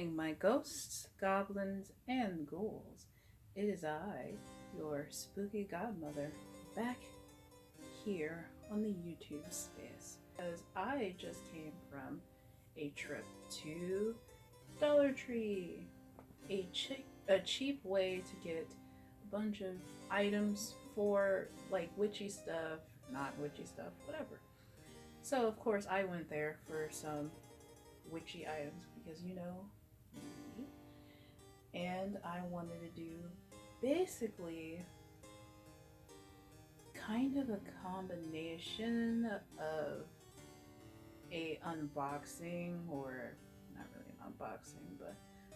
greeting my ghosts, goblins, and ghouls. It is I, your spooky godmother, back here on the YouTube space. Because I just came from a trip to Dollar Tree, a cheap way to get a bunch of items for like witchy stuff, not witchy stuff, whatever. So, of course, I went there for some witchy items because me. And I wanted to do basically kind of a combination of a unboxing, or not really an unboxing, but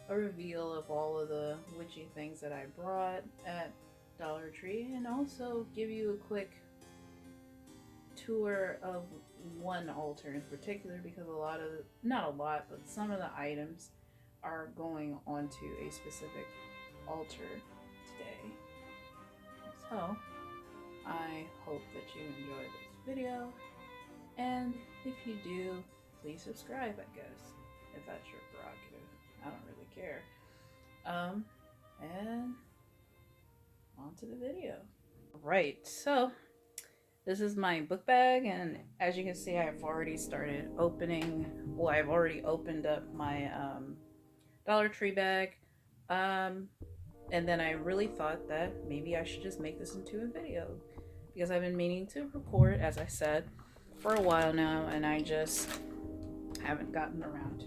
a reveal of all of the witchy things that I brought at Dollar Tree, and also give you a quick tour of one altar in particular, because not a lot, but some of the items are going onto a specific altar today. So I hope that you enjoy this video, and if you do, please subscribe, I guess, if that's your prerogative. I don't really care. And on to the video. Right, so this is my book bag, and as you can see, I've already started opening. Well, I've already opened up my Dollar Tree bag, and then I really thought that maybe I should just make this into a video, because I've been meaning to record, as I said, for a while now, and I just haven't gotten around.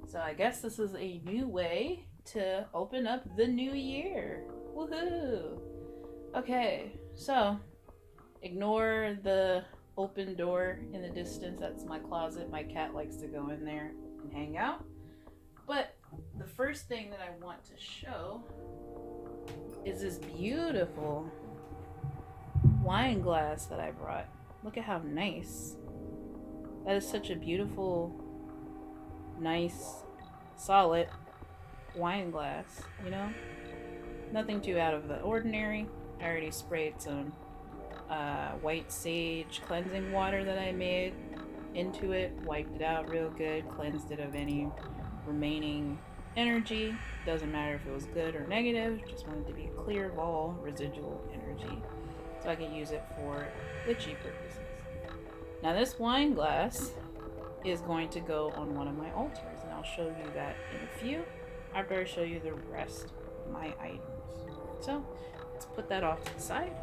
So I guess this is a new way to open up the new year. Woohoo! Okay, so ignore the open door in the distance. That's my closet. My cat likes to go in there and hang out. But the first thing that I want to show is this beautiful wine glass that I brought. Look at how nice. That is such a beautiful, nice, solid wine glass, you know? Nothing too out of the ordinary. I already sprayed some white sage cleansing water that I made into it, wiped it out real good, cleansed it of any remaining energy. Doesn't matter if it was good or negative, just wanted to be clear of all residual energy so I could use it for witchy purposes. Now this wine glass is going to go on one of my altars, and I'll show you that in a few after I show you the rest of my items. So let's put that off to the side.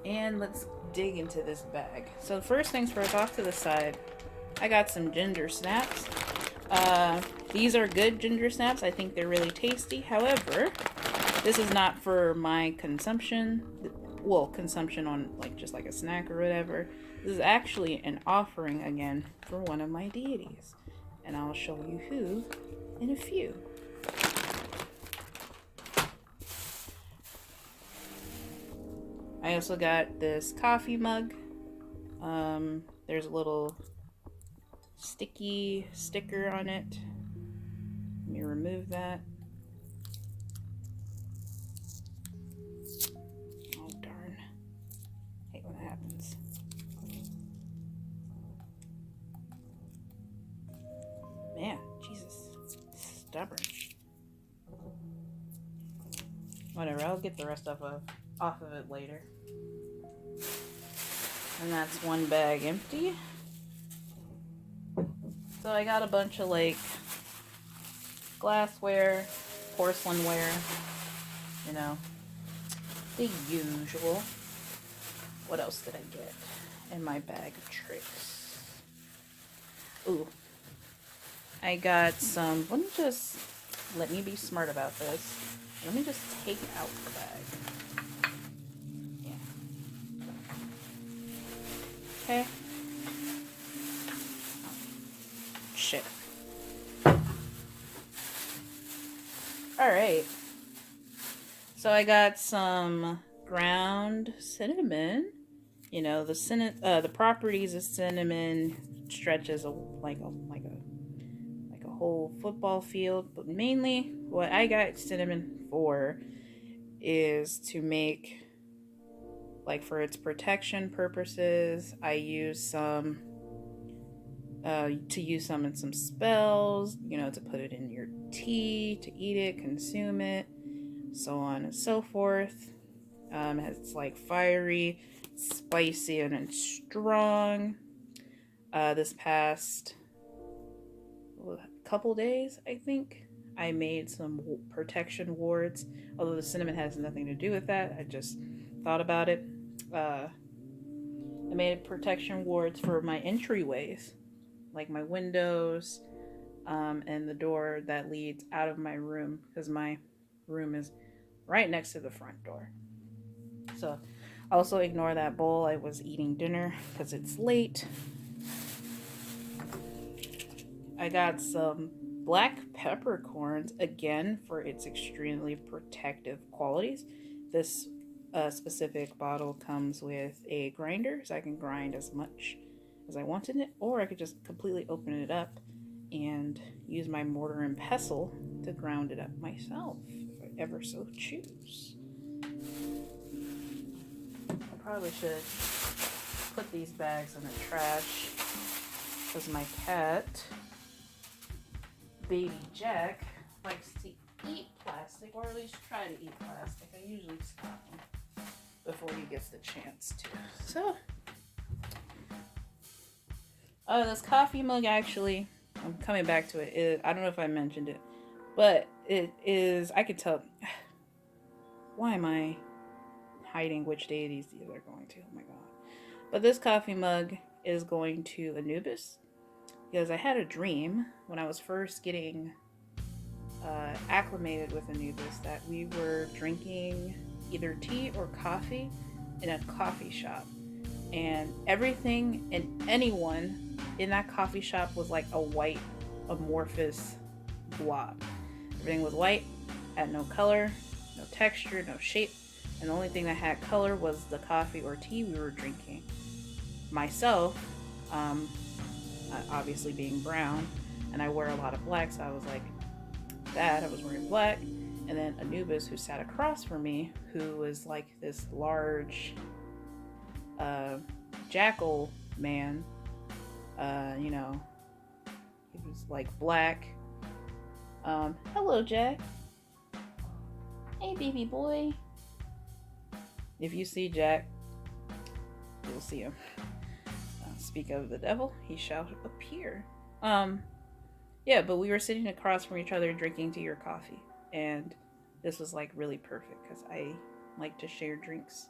And let's dig into this bag. So first things first, off to the side, I got some gingersnaps. These are good gingersnaps. I think they're really tasty. However, this is not for my consumption. Well, consumption on just like a snack or whatever. This is actually an offering again for one of my deities. And I'll show you who in a few. I also got this coffee mug. There's a little sticky sticker on it. Let me remove that. Oh darn. Hate when that happens. Man, Jesus. Stubborn. Whatever, I'll get the rest off of it later. And that's one bag empty. So I got a bunch of glassware, porcelainware, the usual. What else did I get in my bag of tricks? Ooh, I got some. Let me be smart about this. Let me just take out the bag. Yeah. Okay. Oh, shit. Alright. So I got some ground cinnamon. The properties of cinnamon stretches like a whole football field, but mainly what I got cinnamon for is to make, for its protection purposes. I use some to use summon some spells, to put it in your tea, to eat it, consume it, so on and so forth. It's like fiery, spicy, and strong. This past couple days, I think, I made some protection wards. Although the cinnamon has nothing to do with that, I just thought about it. I made protection wards for my entryways, like my windows, and the door that leads out of my room, because my room is right next to the front door. So also ignore that bowl. I was eating dinner because it's late. I got some black peppercorns, again, for its extremely protective qualities. This specific bottle comes with a grinder, so I can grind as much as I wanted it, or I could just completely open it up and use my mortar and pestle to ground it up myself, if I ever so choose. I probably should put these bags in the trash, because my cat, baby Jack, likes to eat plastic, or at least try to eat plastic. I usually stop him before he gets the chance to. So, this coffee mug, actually, I'm coming back to it. I don't know if I mentioned it, but it is, I could tell, why am I hiding which deities these are going to? Oh my god. But this coffee mug is going to Anubis, because I had a dream when I was first getting acclimated with Anubis that we were drinking either tea or coffee in a coffee shop, and everything and anyone in that coffee shop was like a white amorphous blob. Everything was white, had no color, no texture, no shape, and the only thing that had color was the coffee or tea we were drinking. Myself, obviously being brown, and I wear a lot of black, so I was like that. I was wearing black, and then Anubis, who sat across from me, who was like this large jackal man. He was like black. Hello, Jack. Hey, baby boy. If you see Jack, you'll see him. Speak of the devil, he shall appear. Yeah, but we were sitting across from each other drinking tea or coffee, and this was like really perfect because I like to share drinks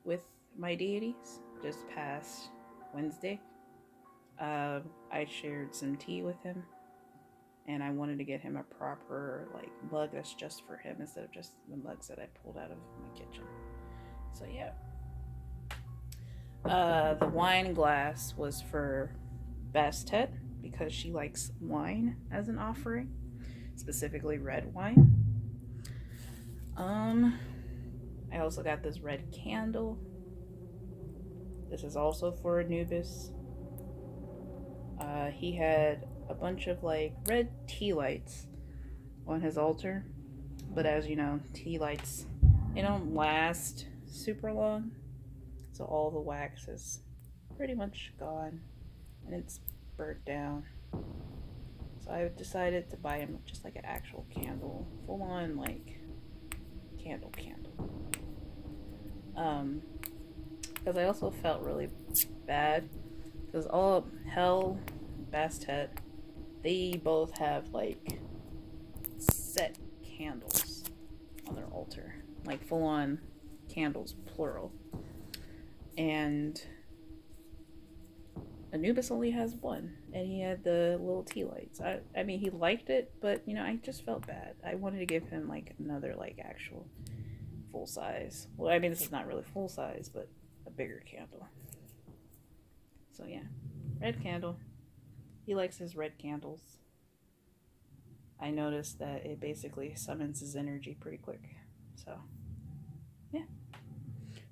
with my deities. Just past Wednesday, I shared some tea with him, and I wanted to get him a proper like mug that's just for him instead of just the mugs that I pulled out of my kitchen. So yeah. The wine glass was for Bastet because she likes wine as an offering, specifically red wine. I also got this red candle. This is also for Anubis. He had a bunch of like red tea lights on his altar, but as you know, tea lights, they don't last super long, so all the wax is pretty much gone and it's burnt down. So I decided to buy him just like an actual candle, full on like candle. Because I also felt really bad because all Hell, Bastet, they both have like set candles on their altar, like full on candles, plural. And Anubis only has one, and he had the little tea lights. I mean, he liked it, but I just felt bad. I wanted to give him like another like actual full size. Well, I mean, this is not really full size, but a bigger candle. So yeah, red candle. He likes his red candles. I noticed that it basically summons his energy pretty quick. So yeah,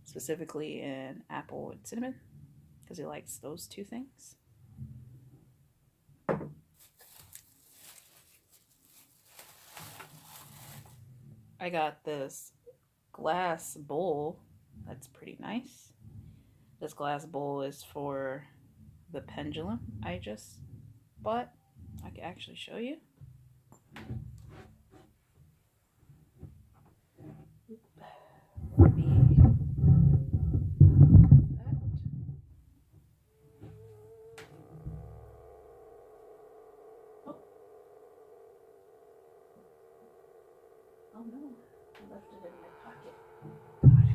specifically in apple and cinnamon, because he likes those two things. I got this glass bowl that's pretty nice. This glass bowl is for the pendulum I just but I can actually show you. Oh no, I left it in my pocket. God.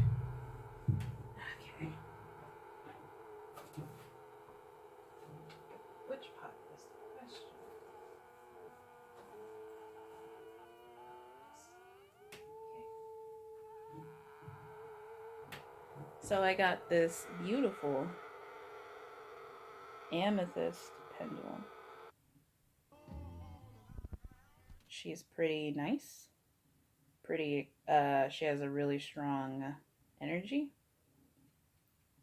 Okay. Which pot is the question? Okay. So I got this beautiful amethyst pendulum. She's pretty nice. She has a really strong energy.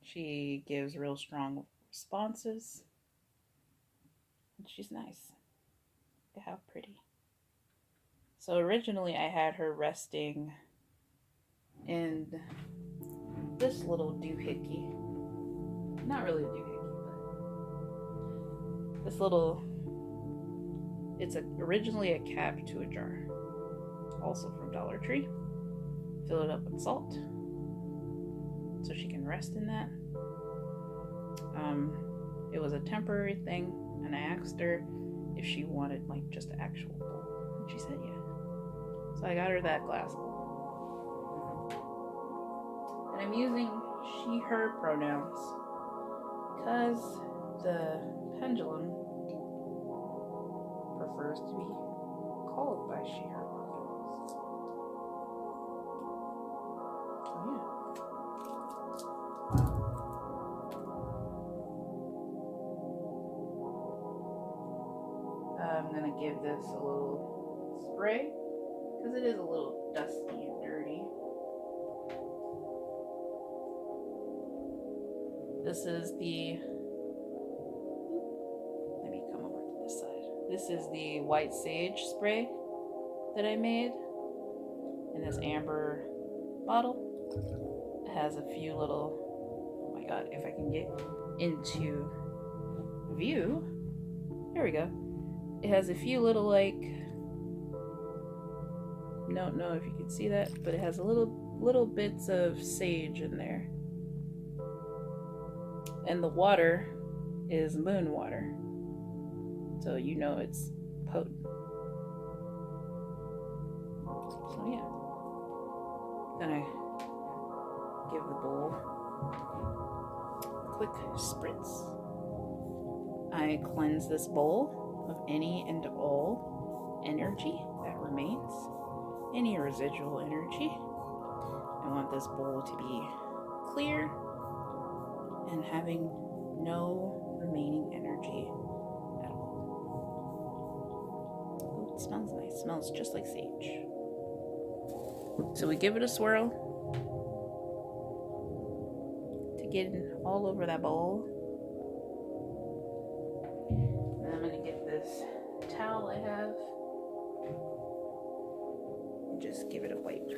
She gives real strong responses. And she's nice. Look at how pretty. So originally I had her resting in this little doohickey. Not really a doohickey, but this little, it's originally a cap to a jar. Also from Dollar Tree. Fill it up with salt so she can rest in that. It was a temporary thing, and I asked her if she wanted like just an actual bowl, and she said yeah. So I got her that glass bowl, and I'm using she, her pronouns because the pendulum prefers to be called by she, her pronouns. So yeah. I'm gonna give this a little spray because it is a little dusty and dirty. This is the, let me come over to this side. This is the white sage spray that I made in this amber bottle. It has a few little, oh my god, if I can get into view, there we go. It has a few little like, don't know if you can see that, but it has a little bits of sage in there. And the water is moon water. So you know it's potent. So yeah. Gonna give the bowl a quick spritz. I cleanse this bowl of any and all energy that remains, any residual energy. I want this bowl to be clear and having no remaining energy at all. Oh, it smells nice. It smells just like sage. So we give it a swirl to get it all over that bowl. And I'm gonna get this towel I have and just give it a wipe.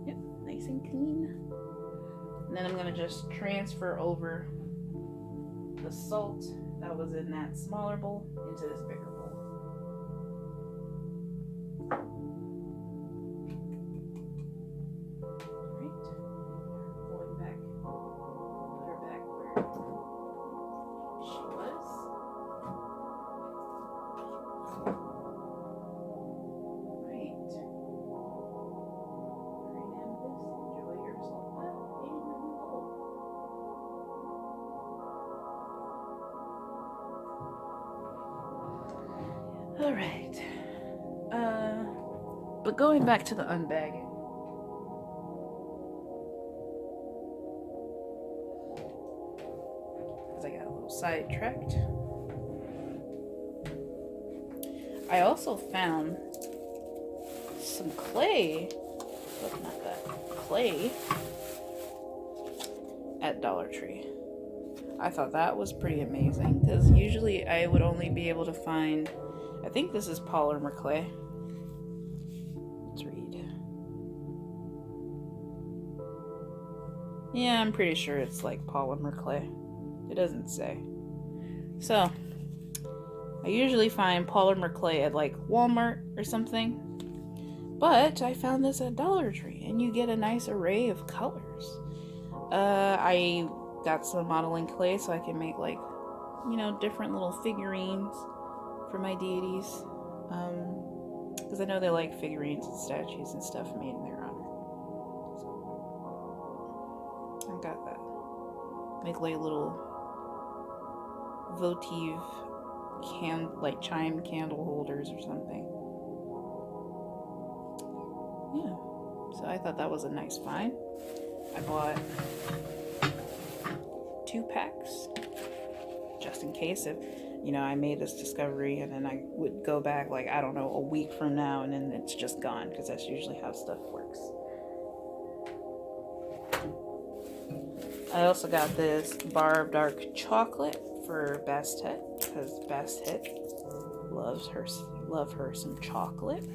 Yep, nice and clean. And then I'm gonna just transfer over the salt that was in that smaller bowl into this bigger bowl. Alright, going back, put her back where she was. Right. Green amethyst, enjoy your salt bath in your new bowl. All right. But going back to the unbagging. Because I got a little sidetracked. I also found some clay, but not that, clay at Dollar Tree. I thought that was pretty amazing because usually I would only be able to find, I think this is polymer clay. Let's read. Yeah, I'm pretty sure it's like polymer clay. It doesn't say. So, I usually find polymer clay at like Walmart or something. But I found this at Dollar Tree, and you get a nice array of colors. I got some modeling clay so I can make like, you know, different little figurines for my deities. Because I know they like figurines and statues and stuff made in their honor. So I got that. Make like little votive like chime candle holders or something. Yeah. So I thought that was a nice find. I bought 2 packs just in case if, you know, I made this discovery and then I would go back like, I don't know, a week from now and then it's just gone, because that's usually how stuff works. I also got this bar of dark chocolate for Bastet, because Bastet loves her some chocolate.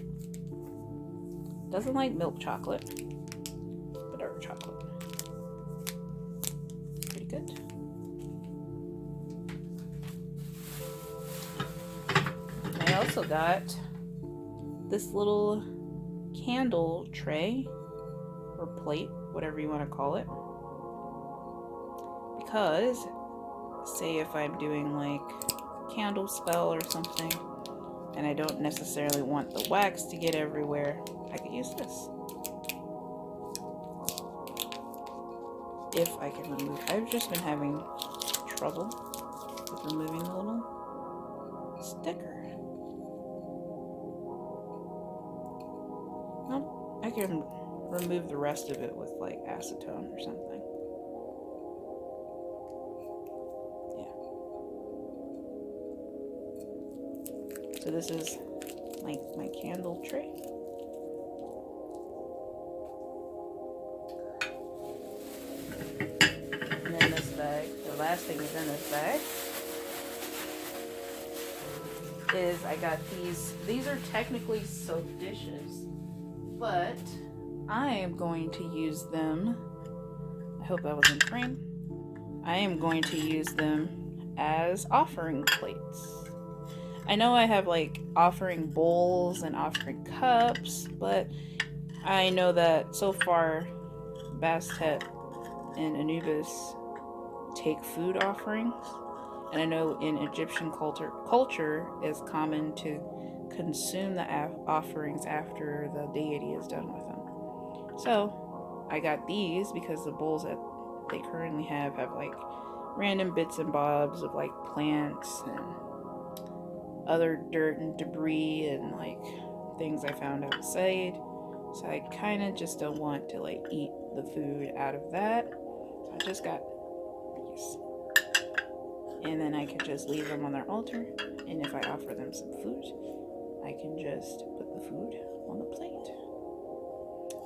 Doesn't like milk chocolate, but dark chocolate. Pretty good. I also got this little candle tray or plate, whatever you want to call it, because say if I'm doing like a candle spell or something and I don't necessarily want the wax to get everywhere, I could use this. If I can remove, I've just been having trouble with removing the little sticker. Well, I can remove the rest of it with like acetone or something. Yeah. So this is like my candle tray. And then this bag, the last thing is in this bag, is I got these are technically soap dishes, but I am going to use them, I hope that was in frame, I am going to use them as offering plates. I know I have like offering bowls and offering cups, but I know that so far Bastet and Anubis take food offerings, and I know in Egyptian culture it's common to consume the offerings after the deity is done with them. So I got these because the bowls that they currently have like random bits and bobs of like plants and other dirt and debris and like things I found outside. So I kind of just don't want to like eat the food out of that. So I just got these. And then I can just leave them on their altar. And if I offer them some food, I can just put the food on the plate.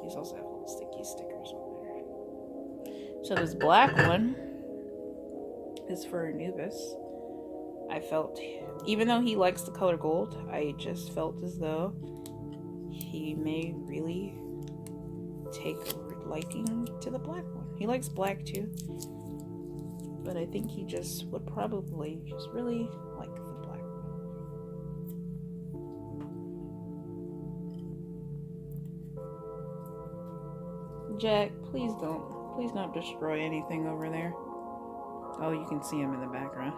These also have little sticky stickers on there. So this black one is for Anubis. I felt, even though he likes the color gold, I just felt as though he may really take a liking to the black one. He likes black too, but I think he just would probably just really like the black one. Jack, please don't destroy anything over there. Oh, you can see him in the background.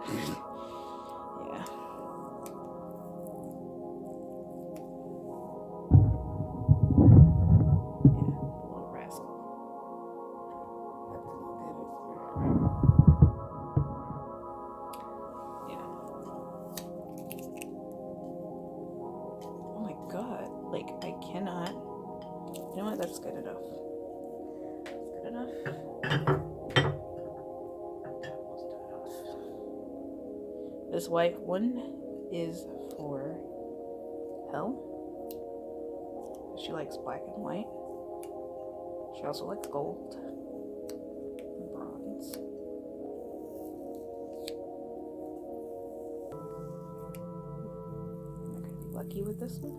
Yeah. Little rascal. Yeah. Oh my god. Like, I cannot. You know what? That's good enough. That's good enough. This white one is for Hell. She likes black and white. She also likes gold and bronze. Am I going to be lucky with this one?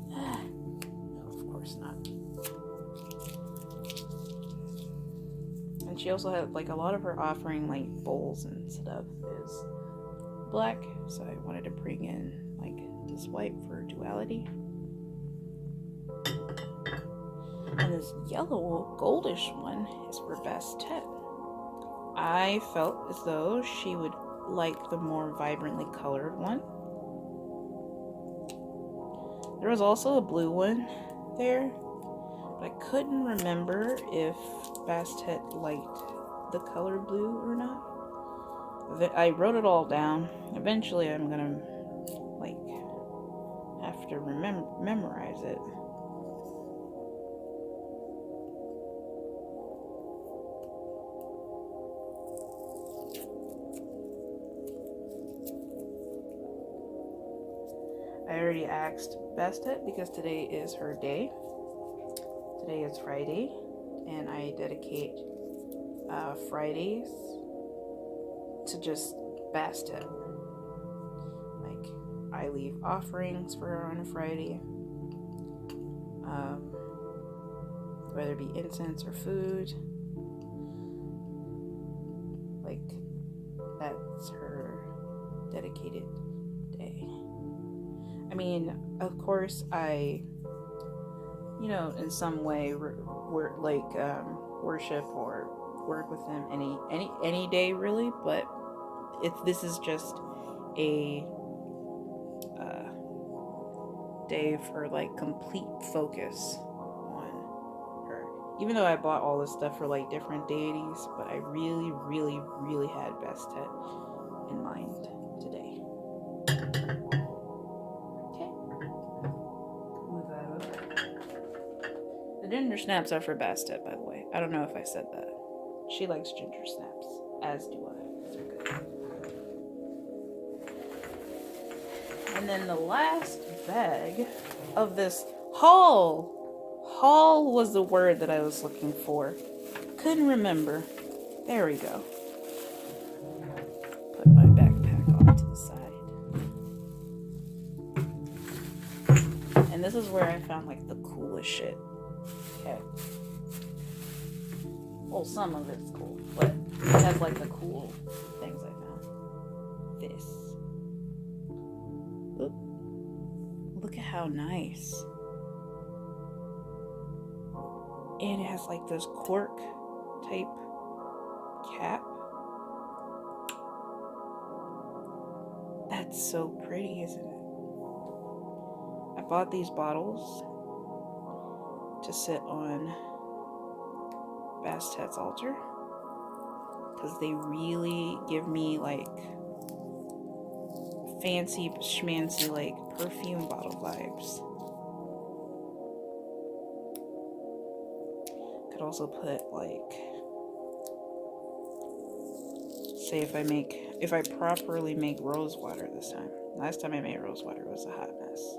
No, of course not. And she also had like a lot of her offering like bowls and stuff is black, so I wanted to bring in like this white for duality. And this yellow goldish one is for Bastet. I felt as though she would like the more vibrantly colored one. There was also a blue one there, but I couldn't remember if Bastet liked the color blue or not. I wrote it all down. Eventually I'm gonna like have to memorize it. I already asked Bastet because today is her day. Today is Friday, and I dedicate Fridays to just Bastet. Like, I leave offerings for her on a Friday, whether it be incense or food. Like, that's her dedicated day. I mean, of course, I, you know, in some way, worship or work with him any day really. But this is just a day for like complete focus on her. Even though I bought all this stuff for like different deities, but I really, really, really had Bastet in mind today. The gingersnaps are for Bastet, by the way. I don't know if I said that. She likes gingersnaps, as do I. They're good. And then the last bag of this haul. Haul was the word that I was looking for. Couldn't remember. There we go. Put my backpack off to the side. And this is where I found like the coolest shit. Okay. Well, some of it's cool, but it has like the cool things I found. This. Oop. Look at how nice. And it has like this cork type cap. That's so pretty, isn't it? I bought these bottles to sit on Bastet's altar because they really give me like fancy schmancy like perfume bottle vibes. Could also put like, say if I properly make rose water this time. Last time I made rose water was a hot mess.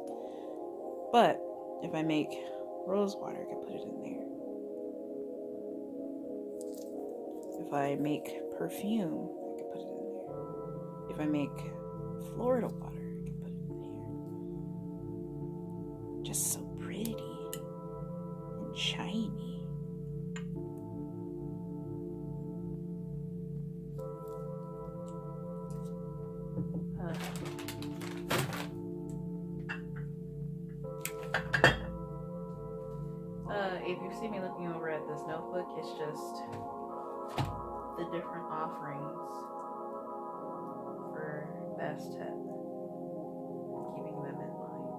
But if I make rose water, I can put it in there. If I make perfume, I can put it in there. If I make Florida water, I can put it in here. Just so pretty and shiny. If you see me looking over at this notebook, it's just the different offerings for Bastet, keeping them in mind.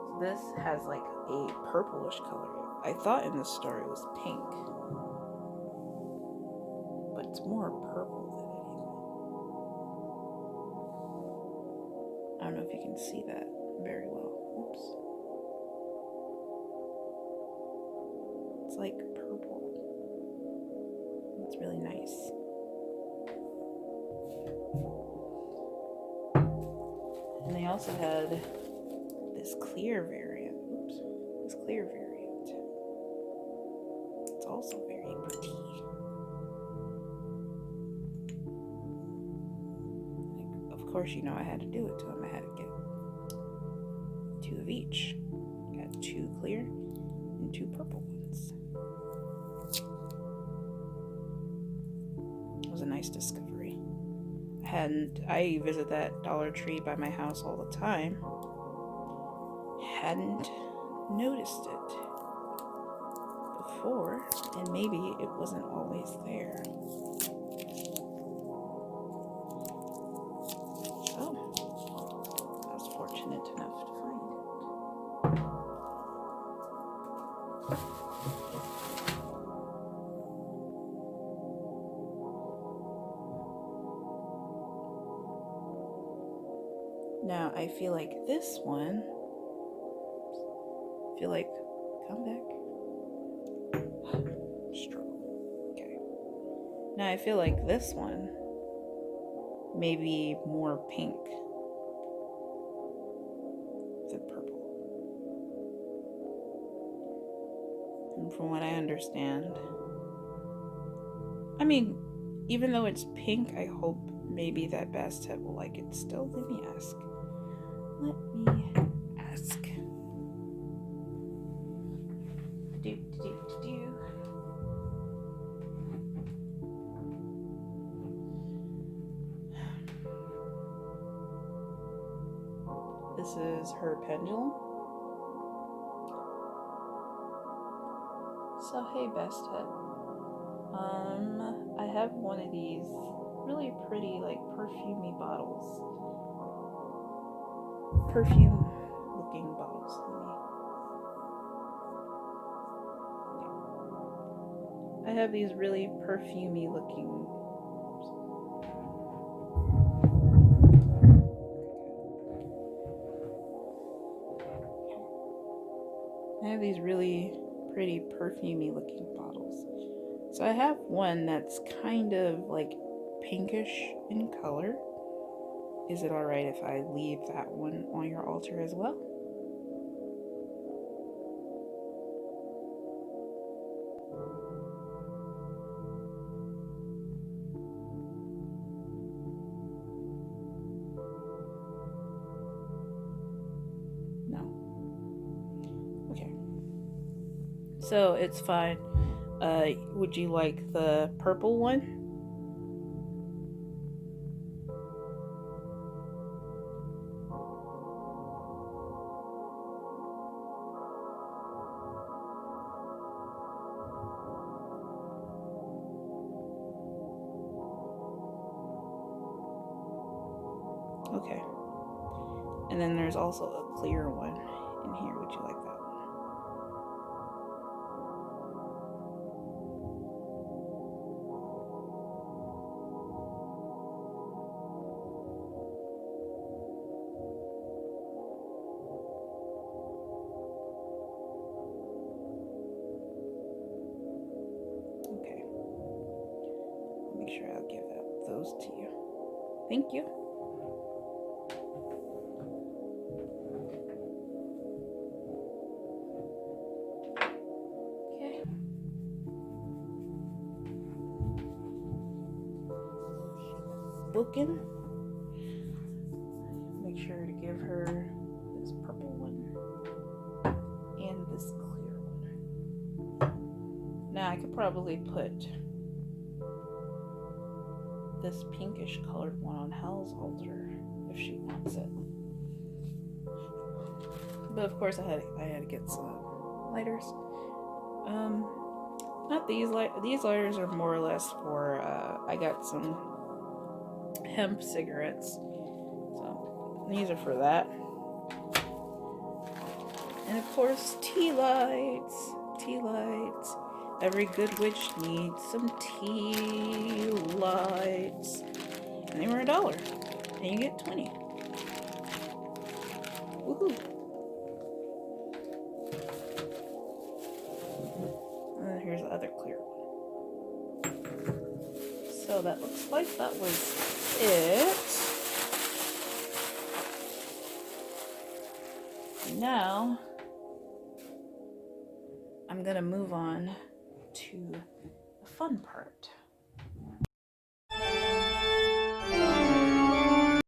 So this has like a purplish color. I thought in this story it was pink, but it's more purple than anything. I don't know if you can see that very well. Oops. It's like purple. It's really nice. And they also had this clear variant. Oops. This clear variant. It's also very pretty. Like, of course, you know I had to do it to them. I had to get 2 of each. Got 2 clear and 2 purple ones. It was a nice discovery. I visit that Dollar Tree by my house all the time. Hadn't noticed it before, and maybe it wasn't always there. So, I was fortunate enough to find it. Now, I feel like this one, come back. Struggle. Okay. Now I feel like this one may be more pink than purple. And from what I understand, I mean, even though it's pink, I hope maybe that Bastet will like it still. Let me ask. This is her Pendulum. So hey, Bastet. I have one of these really pretty, like, perfumey bottles. Perfume looking bottles. I have these really perfumey looking. I have these really pretty perfumey looking bottles. So I have one that's kind of like pinkish in color. Is it alright if I leave that one on your altar as well? No. Okay. So it's fine. Would you like the purple one? Okay. And then there's also a clear one in here. Would you like that one? Okay. I'll make sure I'll give those to you. Thank you. Booking. Make sure to give her this purple one and this clear one. Now I could probably put this pinkish colored one on Hal's altar if she wants it. But of course I had to get some lighters. Not these these lighters are more or less for I got some hemp cigarettes, so these are for that. And of course, tea lights. Every good witch needs some tea lights, and they were $1, and you get 20. Woohoo! And here's the other clear one. So that looks like that was it. Now I'm gonna move on to the fun part.